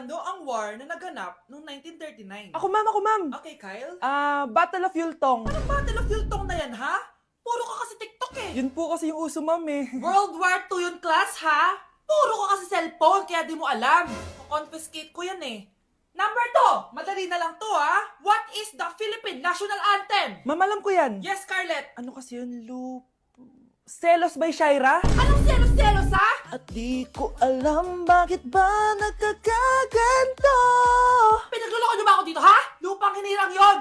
Ano ang war na naganap noong 1939? Ako ma'am. Okay, Kyle. Battle of Yultong. Anong Battle of Yultong na yan, ha? Puro ka kasi TikTok eh. Yun po kasi yung uso ma'am eh. World War II yun, class, ha? Puro ka kasi cellphone, kaya di mo alam. Confiscate ko yan eh. Number 2, madali na lang to, ha? What is the Philippine National Anthem? Ma'am, alam ko yan. Yes, Scarlett. Ano kasi yun, Selos by Shaira? Anong selos-selos, ha? At di ko alam bakit ba nagkakaganto. Pinagluloko niyo ba ako dito, ha? Lupang hinirang yon.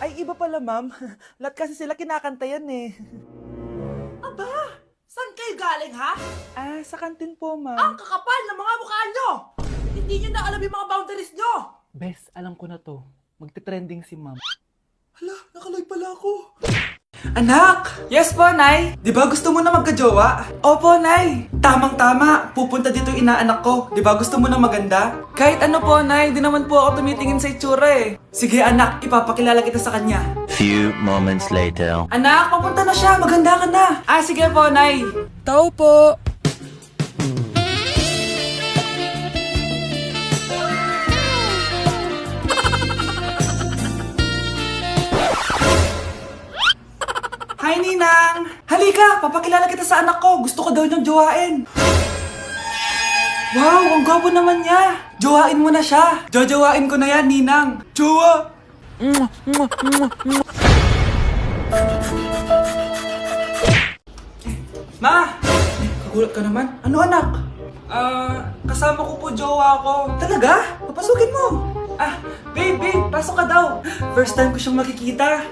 Ay, iba pala ma'am. Lahat kasi sila kinakanta yan eh. Aba, saan kayo galing, ha? Sa kantin po Ang ma'am. kakapal ng mga mukha nyo! Hindi nyo na alam yung mga boundaries nyo! Bes, alam ko na to. Magte-trending si ma'am. Hala, nakaloy pala ako. Anak! Yes po, Nay. Di ba gusto mo na magkajowa? Opo, Nay. Tamang-tama, pupunta dito yung inaanak ko. Di ba gusto mo na maganda? Kahit ano po, Nay. Di naman po ako tumitingin sa itsura eh. Sige anak, ipapakilala kita sa kanya. Few moments later. Anak, papunta na siya, maganda ka na. Sige po, Nay. Tao po. Hi, Ninang. Halika, papakilala kita sa anak ko. Gusto ko daw niyang jowain. Wow, ang gwapo naman niya. Jowain mo na siya. Jojowain ko na yan, Ninang. Jowa. Ma! Kagulat ka naman. Ano anak? Kasama ko po jowa ko. Talaga? Papasukin mo. Babe, pasok ka daw. First time ko siyang makikita.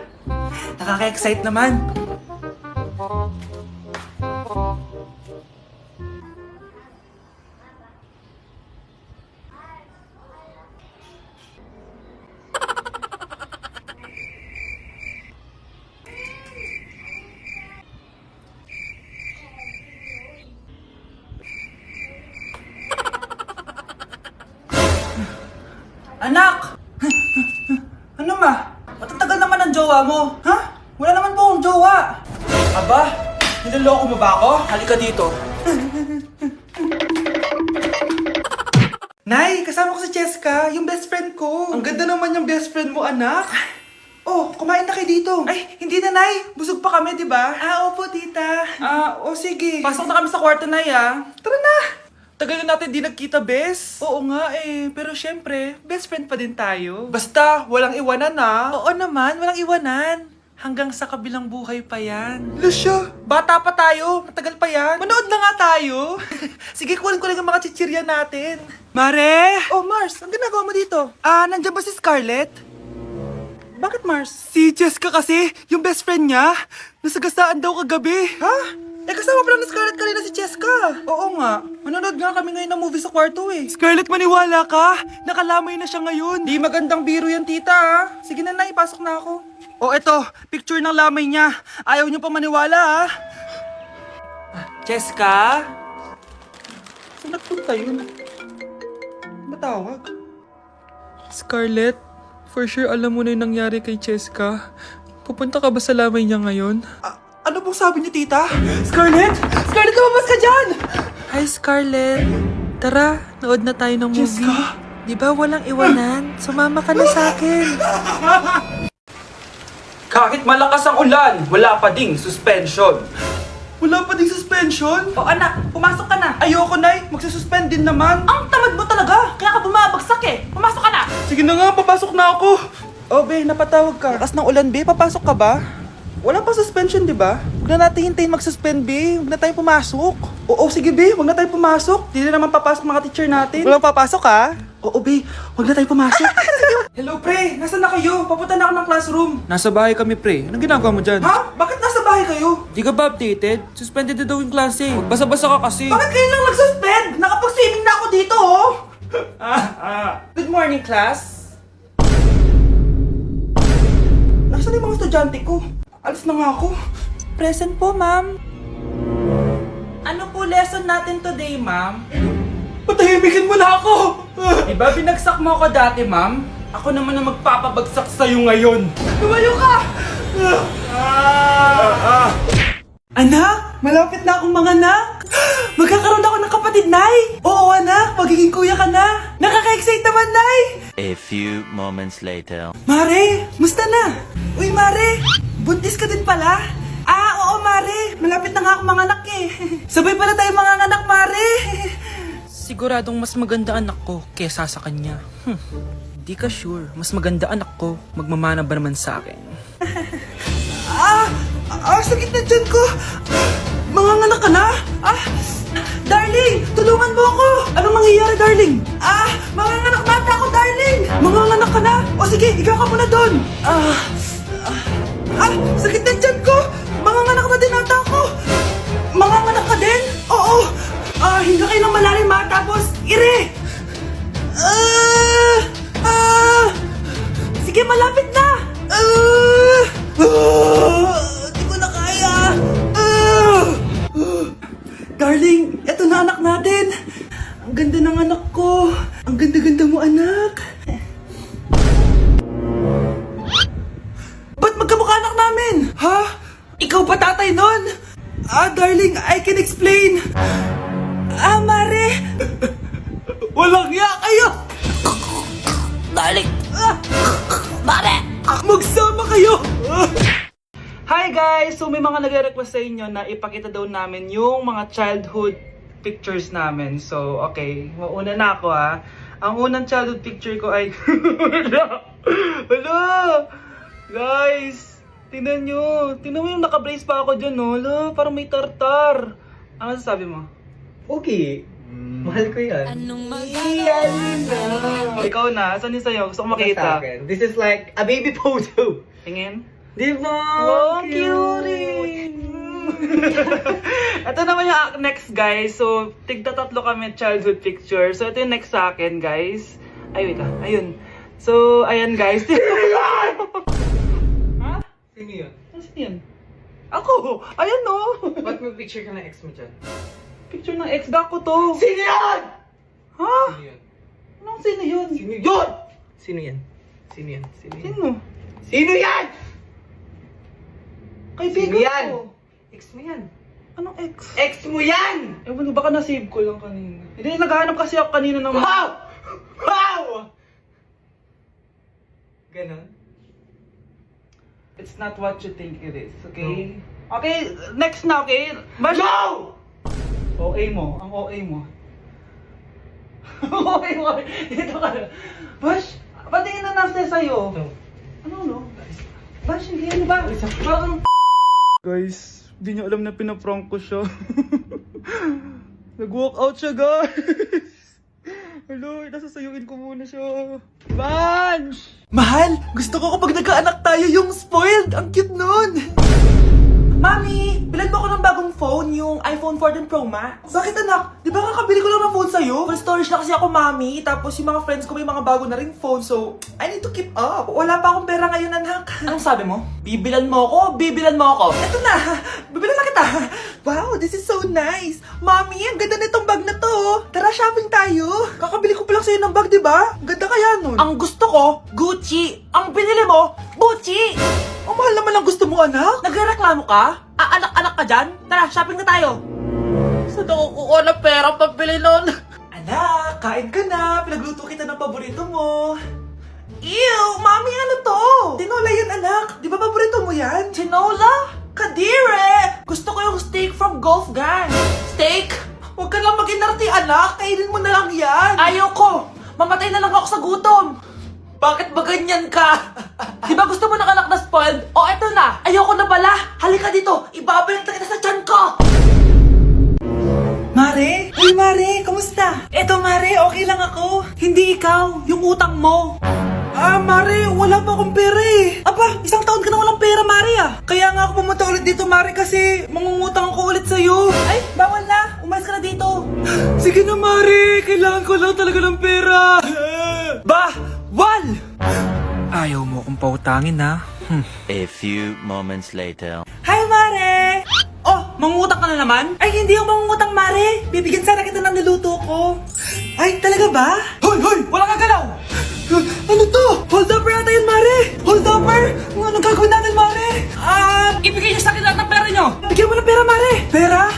Nakaka-excite naman. Anak! Ano ma? Matatagal naman ang jowa mo. Ha? Wala naman po akong jowa. Aba, niloloko mo ba ako? Halika dito. Nay, kasama ko si Cheska, yung best friend ko. Ang ganda naman yung best friend mo, anak. Oh, kumain na kayo dito. Ay, hindi na, Nay. Busog pa kami, di ba? Opo, tita. Sige. Pasok na kami sa kwarto, Nay, Tara na. Tagal na natin di nagkita, bes. Oo nga eh, pero syempre, best friend pa din tayo. Basta, walang iwanan Oo naman, walang iwanan. Hanggang sa kabilang buhay pa yan. Lucia, bata pa tayo. Matagal pa yan. Manood na nga tayo. Sige, kunin ko lang ang mga chichirya natin. Mare! Oh, Mars, ang ginagawa mo dito? Nandiyan ba si Scarlett? Bakit, Mars? Si Jessica kasi, yung best friend niya, nasagasaan daw kagabi. Ha? Kasama pala ni Scarlett kanina si Cheska. Oo nga. Manonood nga kami ngayon ng movie sa kwarto eh. Scarlett, maniwala ka. Nakalamay na siya ngayon. Di magandang biro yan, tita. Sige na, ipasok na ako. Eto. Picture ng lamay niya. Ayaw niyo pa maniwala, Cheska? Saan nagpunta yun? Matawag? Scarlett, for sure alam mo na yung nangyari kay Cheska. Pupunta ka ba sa lamay niya ngayon? Ano pong sabi niyo, tita? Scarlett! Scarlett, lumabas ka dyan! Hi, Scarlett. Tara, nood na tayo ng movie. Jessica? Di ba walang iwanan? Sumama ka na sa akin. Kahit malakas ang ulan, wala pa ding suspension. Wala pa ding suspension? Anak, pumasok ka na. Ayoko, Nay. Magsususpend din naman. Ang tamad mo talaga, kaya ka bumabagsak eh. Pumasok ka na. Sige na nga, papasok na ako. Be, napatawag ka. Lakas ng ulan, Be. Papasok ka ba? Wala pa suspension, di ba? Huwag na natin hintayin mag-suspend, Be. Huwag na tayo pumasok. Oo, sige, Be. Huwag na tayo pumasok. Di na naman papasok mga teacher natin. Walang papasok, ha? Oo, Be. Huwag na tayo pumasok. Hello, pre. Nasaan na kayo? Papunta na ako ng classroom. Nasa bahay kami, pre. Anong ginagawa mo dyan? Ha? Bakit nasa bahay kayo? Di ka ba updated? Suspended na daw yung klase. Basa-basa ka kasi. Bakit kayo lang nag-suspend? Nakapag-swimming na ako dito, oh. Good morning, class. Nasaan yung mga estudyante ko? Alis na nga ako. Present po, ma'am. Ano po lesson natin today, ma'am? Patahimikin mo na ako! Diba binagsak mo ako dati, ma'am? Ako naman ang magpapabagsak sa'yo ngayon. Lumayo ka! Anak, malapit na akong manganak. Magkakaroon ako ng kapatid, Nay. Oo, anak, magiging kuya ka na. Nakaka-excite naman A few moments later. Mare, musta na? Uy, Mare, buntis ka din pala? Oo, Mare. Malapit na nga ako manganak eh. Sabay pala tayo manganganak, Mare. Siguradong mas maganda anak ko kesa sa kanya. Di ka sure. Mas maganda anak ko. Magmamana ba naman sa akin? Sakit na dyan ko. Manganganak ka na? Darling, tulungan mo ako. Anong mangyayari, darling? Manganganak bata ako, darling. Manganganak ka na? O sige, ikaw ka muna doon. Sakit na dyan ko. Manganganak na din ata ako. Manganganak ka din? Oo. Hinga kayo ng malalim ha, tapos ire. Sige, malapit na. Di ko na kaya. Darling, eto na anak natin. Ang ganda ng anak ko. Ang ganda-ganda mo, anak. Ba't magkamukha anak namin? Ha? Ikaw ba tatay nun? Darling, I can explain. Mare. Walang hiya kayo. Darling! Mare! Magsama kayo. Hi guys! So may mga nagre-request sa inyo na ipakita daw namin yung mga childhood pictures namin. So okay, mauna na ako ha. Ang unang childhood picture ko ay... Hala! Guys! Tingnan nyo. Tingnan mo yung naka-brace pa ako dyan, no? Hala, parang may tartar. Ano sasabi mo? Okay. Mahal ko yan. Ikaw na. Saan yung sa'yo? Gusto ko Sa makita. akin. This is like a baby photo. Tingin. Di ba? Oh, cute! Ito naman yung next, guys. So, tigta-tatlo kami childhood picture. So, ito yung next sa akin, guys. Ay, wait lang. Ayun. So, ayan, guys. Ha? Sino yun? Sino yun? Ako! Ayan, no! Ba't may picture ka ng ex mo dyan? Picture ng ex-da ko to. Sino yan? Ha? Sino yun? Anong sino yun? Sino yun? Sino yan? Sino yan? Sino yan? Sino? Sino yan? Kaibigan Sino yan? ko. Ex mo yan. Anong ex? Ex mo yan! Ewan ko, baka na-save ko lang kanina. Hindi, naghahanap kasi ako kanina ng... Wow! Wow! Ganon? It's not what you think it is, okay? Okay, next na, okay? Bash! No! OA mo, ang OA mo. OA mo, dito ka na. Bash, patingin na nasa sa'yo. No. Ano? Bash, hindi yan ba? Parang... Guys, hindi niyo alam na pinaprank ko siya. Nag-walk out siya, guys. Hello, nasasayuin ko muna siya. Vansh! Mahal, gusto ko kapag nagkaanak tayo yung spoiled. Ang cute nun. Mami, bilan mo ako ng bagong phone, yung iPhone 14 Pro Max. Bakit anak? Di ba kakabili ko lang ng phone sa'yo? Full storage na kasi ako, Mami. Tapos yung mga friends ko may mga bago na ring phone, so I need to keep up. Wala pa akong pera ngayon, anak. Anong sabi mo? Bibilan mo ako? Bibilan mo ako? Eto na, bibilan na kita. Wow, this is so nice. Mami, ang ganda nitong bag na to. Tara, shopping tayo. Kakabili ko pa lang sa'yo ng bag, di ba? Ang ganda kaya nun. Ang gusto ko, Gucci. Ang binili mo, Gucci. Ang mahal naman ang gusto mo, anak. Nagrereklamo ka? Anak-anak ka dyan? Tara, shopping na tayo. Saan ako kukuha ng pera pambili nun? Anak, kain ka na. Pinagluto kita ng paborito mo. Ew, Mami, ano to? Tinola yan, anak. Di ba paborito mo yan? Tinola? Kadire! Gusto ko yung steak from Golf Gang. Steak? Huwag ka lang mag-inarti, anak. Kainin mo na lang yan. Ayoko. Mamatay na lang ako sa gutom. Bakit ba ganyan ka? Di ba gusto mo ng anak na spoiled? O eto na, ayoko na pala. Halika dito, ibabalak kita sa tiyan ko. Mare? Uy, Mare, kamusta? Eto, Mare, okay lang ako. Hindi ikaw, yung utang mo. Mare, wala pa akong pera eh. Aba, isang taon ka na walang pera, Mare ah. Kaya nga ako pumunta ulit dito, Mare, kasi mangungutang ako ulit sa'yo. Ay, bawal na. Umalis ka na dito. Sige na, Mare. Kailangan ko lang talaga ng pera. Wal! Ayaw mo akong pautangin, ha? A few moments later. Hi, Mare! Oh, mangungutang ka na naman? Ay, hindi ako mangungutang, Mare. Bibigyan sana kita ng niluto ko. Ay, talaga ba? Hoy! Wala kang galaw! Ano to? Hold up yata yun, Mare! Hold upper? Anong gagawin natin, Mare? Ibigay niyo sa akin lahat ng pera niyo! Bigyan mo ng pera, Mare! Pera?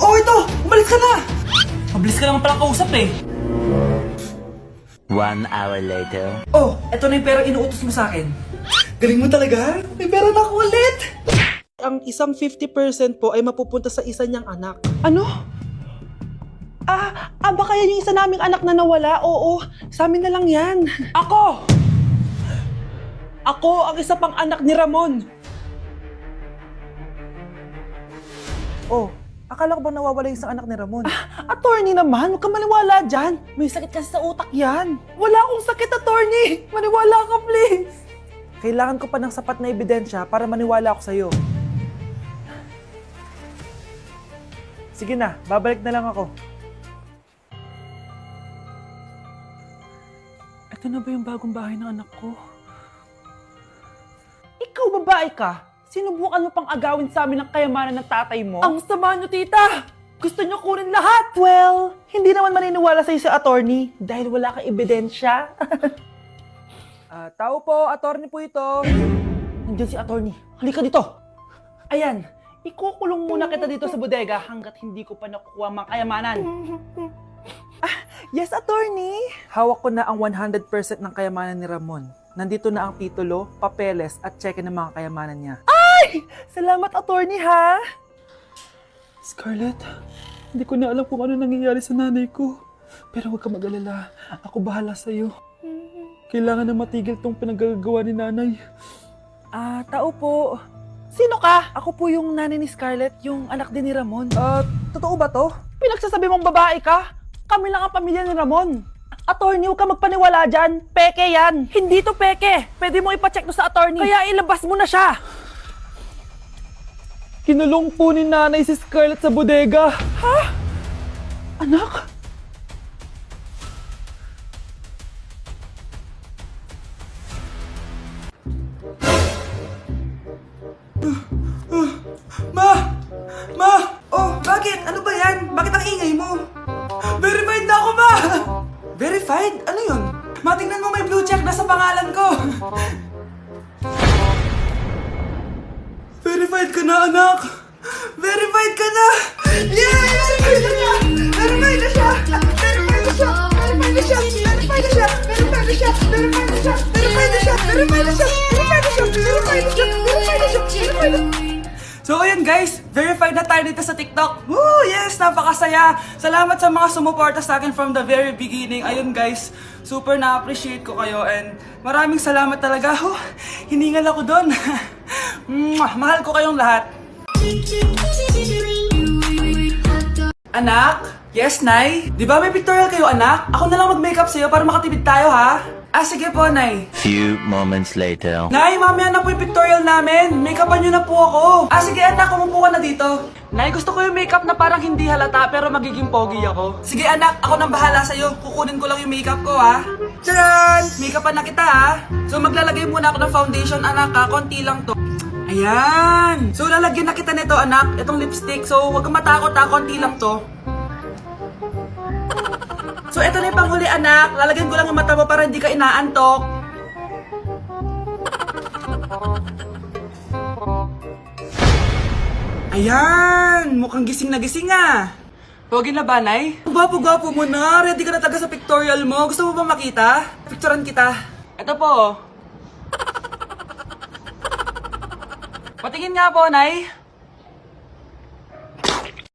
Oh, ito! Umalis ka na! Mabilis ka naman palang kausap eh. 1 hour later. Oh, eto na yung pera inuutos mo sa akin. Galing mo talaga. May pera na ako ulit. Ang isang 50% po ay mapupunta sa isa niyang anak. Ano? Baka yan yung isa naming anak na nawala? Oo, sa amin na lang yan. Ako! Ako ang isa pang anak ni Ramon. Oh, akala ko ba nawawala yung isang anak ni Ramon? Attorney naman, huwag ka maniwala dyan. May sakit kasi sa utak yan. Wala akong sakit, attorney. Maniwala ka, please. Kailangan ko pa ng sapat na ebidensya para maniwala ako sa'yo. Sige na, babalik na lang ako. Ito na ba yung bagong bahay ng anak ko? Ikaw, babae ka. Sinubukan mo pang agawin sa amin ang kayamanan ng tatay mo? Ang sama nyo, tita! Gusto nyo kunin lahat! Well, hindi naman maniniwala sa'yo si attorney dahil wala kang ebidensya. Tao po, attorney po ito. Nandiyan si attorney. Halika dito! Ayan, ikukulong muna kita dito sa bodega hanggat hindi ko pa nakukuha mga kayamanan. Yes, attorney. Hawak ko na ang 100% ng kayamanan ni Ramon. Nandito na ang titulo, papeles at cheque ng mga kayamanan niya. Salamat, attorney, ha? Scarlett, hindi ko na alam kung ano nangyayari sa nanay ko. Pero huwag ka mag-alala. Ako bahala sa'yo. Kailangan na matigil tong pinagagawa ni nanay. Tao po. Sino ka? Ako po yung nanay ni Scarlett, yung anak din ni Ramon. Totoo ba to? Pinagsasabi mong babae ka? Kami lang ang pamilya ni Ramon. Attorney, huwag ka magpaniwala dyan. Peke yan. Hindi to peke. Pwede mo ipacheck to sa attorney. Kaya ilabas mo na siya. Kinulong po ni nanay si Scarlett sa bodega. Ha? Anak? Ma! Oh, bakit? Ano ba yan? Bakit ang ingay mo? Verified na ako, ma! Verified? Ano yun? Ma, tingnan mo may blue check na sa pangalan ko. Verified ka na, anak! Verified ka na! Yay! Verified na siya! Verified na siya! Verified na siya! Verified na siya! Verified na siya! Verified na siya! Verified na siya! Verified na siya! Verified na siya! Verified na siya! Verified na siya! Verified na siya! Verified na siya! So ayun guys, verified na tayo dito sa TikTok. Woo! Yes! Napakasaya! Salamat sa mga sumuporta sa akin from the very beginning. Ayun guys, super na-appreciate ko kayo and maraming salamat talaga. Hiningal ako doon. Mahal ko kayong lahat. Anak? Yes, Nay? Di ba may pictorial kayo, anak? Ako na lang mag-makeup sa'yo para makatipid tayo, ha? Sige po, Nay. Few moments later. Nay, mamaya na po yung pictorial namin. Make-upan nyo na po ako. Sige, anak, umupo ka na dito. Nay, gusto ko yung makeup na parang hindi halata pero magiging pogi ako. Sige, anak, ako nang bahala sa'yo. Kukunin ko lang yung makeup ko, ha? Tcharan! Make-upan na kita, ha? So, maglalagay muna ako ng foundation, anak, ha? Konti lang to. Ayan! So, lalagyan na kita nito, anak. Itong lipstick. So, huwag kang matakot, ha? Konti lang to. So, ito na yung panghuli, anak. Lalagyan ko lang yung mata mo para hindi ka inaantok. Ayan! Mukhang gising na gising, ah. Pogi na ba, Nay? Gwapo-gwapo mo na. Ready ka na taga sa pictorial mo. Gusto mo ba makita? Picturean kita. Ito po. Patingin nga po, Nay.